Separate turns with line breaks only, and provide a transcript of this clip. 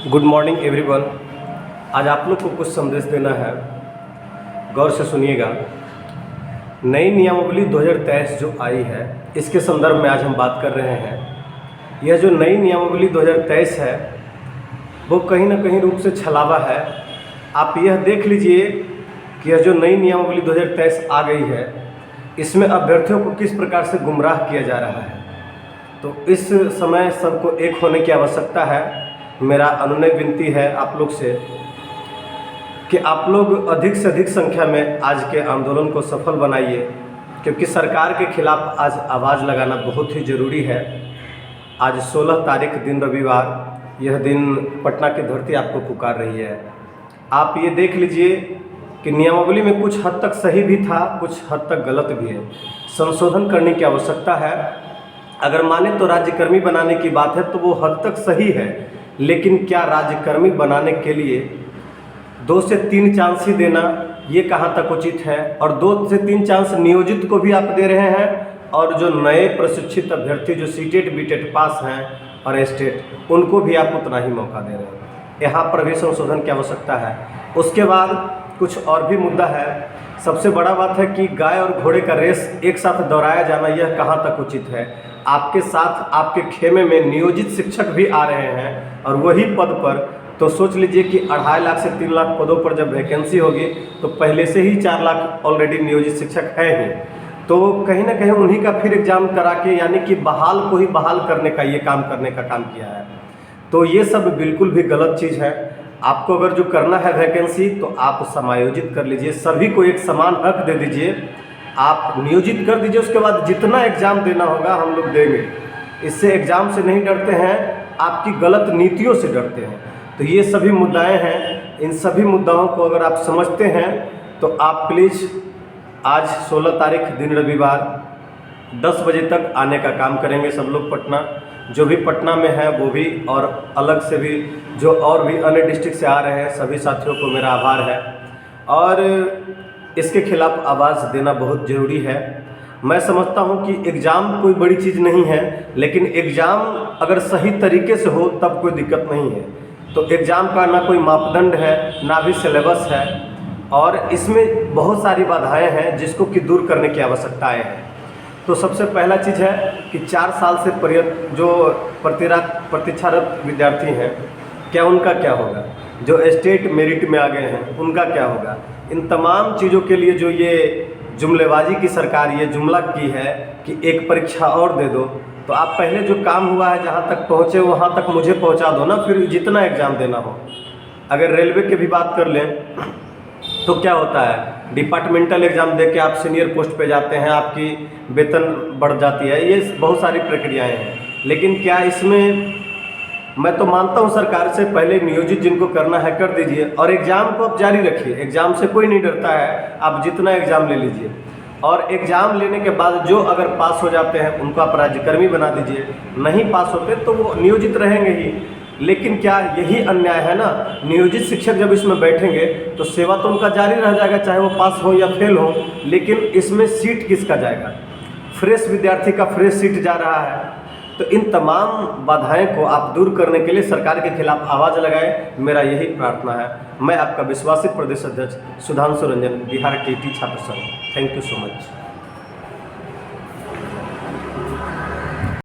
Good morning everyone. आज आप लोग को कुछ संदेश देना है, गौर से सुनिएगा। नई नियमावली 2023 जो आई है, इसके संदर्भ में आज हम बात कर रहे हैं। यह जो नई नियमावली 2023 है वो कहीं ना कहीं रूप से छलावा है। आप यह देख लीजिए कि यह जो नई नियमावली 2023 आ गई है, इसमें अभ्यर्थियों को किस प्रकार से गुमराह किया जा रहा है। तो इस समय सबको एक होने की आवश्यकता है। मेरा अनुनय विनती है आप लोग से कि आप लोग अधिक से अधिक संख्या में आज के आंदोलन को सफल बनाइए, क्योंकि सरकार के खिलाफ आज आवाज़ लगाना बहुत ही ज़रूरी है। आज 16 तारीख दिन रविवार, यह दिन पटना की धरती आपको पुकार रही है। आप ये देख लीजिए कि नियमावली में कुछ हद तक सही भी था, कुछ हद तक गलत भी है। संशोधन करने की आवश्यकता है। अगर माने तो राज्यकर्मी बनाने की बात है तो वो हद तक सही है, लेकिन क्या राज्यकर्मी बनाने के लिए 2 से 3 चांस ही देना ये कहाँ तक उचित है। और 2 से 3 चांस नियोजित को भी आप दे रहे हैं, और जो नए प्रशिक्षित अभ्यर्थी जो सीटेट बीटेट पास हैं और एस्टेट, उनको भी आप उतना ही मौका दे रहे हैं। यहाँ पर भी संशोधन की आवश्यकता है। उसके बाद कुछ और भी मुद्दा है। सबसे बड़ा बात है कि गाय और घोड़े का रेस एक साथ दौड़ाया जाना, यह कहाँ तक उचित है। आपके साथ आपके खेमे में नियोजित शिक्षक भी आ रहे हैं और वही पद पर, तो सोच लीजिए कि 2.5 लाख से 3 लाख पदों पर जब वैकेंसी होगी तो पहले से ही 4 लाख ऑलरेडी नियोजित शिक्षक हैं ही। तो कहीं ना कहीं उन्हीं का फिर एग्जाम करा के, यानी कि बहाल को ही बहाल करने का ये काम करने का काम किया है। तो ये सब बिल्कुल भी गलत चीज़ है। आपको अगर जो करना है वैकेंसी, तो आप समायोजित कर लीजिए, सभी को एक समान हक दे दीजिए, आप नियोजित कर दीजिए। उसके बाद जितना एग्ज़ाम देना होगा हम लोग देंगे। इससे एग्ज़ाम से नहीं डरते हैं, आपकी गलत नीतियों से डरते हैं। तो ये सभी मुद्दाएं हैं। इन सभी मुद्दाओं को अगर आप समझते हैं तो आप प्लीज़ आज 16 तारीख दिन रविवार 10 बजे तक आने का काम करेंगे सब लोग पटना। जो भी पटना में है वो भी, और अलग से भी जो और भी अन्य डिस्ट्रिक्ट से आ रहे हैं, सभी साथियों को मेरा आभार है। और इसके खिलाफ आवाज़ देना बहुत ज़रूरी है। मैं समझता हूँ कि एग्ज़ाम कोई बड़ी चीज़ नहीं है, लेकिन एग्ज़ाम अगर सही तरीके से हो तब कोई दिक्कत नहीं है। तो एग्ज़ाम का ना कोई मापदंड है, ना भी सिलेबस है, और इसमें बहुत सारी बाधाएं हैं जिसको कि दूर करने की आवश्यकताएं हैं। तो सबसे पहला चीज़ है कि 4 साल से जो प्रतीक्षारत विद्यार्थी हैं, क्या उनका क्या होगा। जो स्टेट मेरिट में आ गए हैं उनका क्या होगा। इन तमाम चीज़ों के लिए जो ये जुमलेबाजी की सरकार ये जुमला की है कि एक परीक्षा और दे दो, तो आप पहले जो काम हुआ है जहाँ तक पहुँचे वहाँ तक मुझे पहुँचा दो ना, फिर जितना एग्ज़ाम देना हो। अगर रेलवे की भी बात कर लें तो क्या होता है, डिपार्टमेंटल एग्ज़ाम दे के आप सीनियर पोस्ट पे जाते हैं, आपकी वेतन बढ़ जाती है। ये बहुत सारी प्रक्रियाएं हैं, लेकिन क्या इसमें मैं तो मानता हूँ सरकार से पहले नियोजित जिनको करना है कर दीजिए, और एग्ज़ाम को आप जारी रखिए। एग्ज़ाम से कोई नहीं डरता है, आप जितना एग्ज़ाम ले लीजिए। और एग्ज़ाम लेने के बाद जो अगर पास हो जाते हैं उनको आप राज्यकर्मी बना दीजिए, नहीं पास होते तो वो नियोजित रहेंगे ही। लेकिन क्या यही अन्याय है ना, नियोजित शिक्षक जब इसमें बैठेंगे तो सेवा तो उनका जारी रह जाएगा, चाहे वो पास हो या फेल हो। लेकिन इसमें सीट किसका जाएगा, फ्रेश विद्यार्थी का फ्रेश सीट जा रहा है। तो इन तमाम बाधाएं को आप दूर करने के लिए सरकार के खिलाफ आवाज़ लगाएं, मेरा यही प्रार्थना है। मैं आपका विश्वासी प्रदेश अध्यक्ष सुधांशु रंजन, बिहार टीटी छात्र संघ। Thank you so much.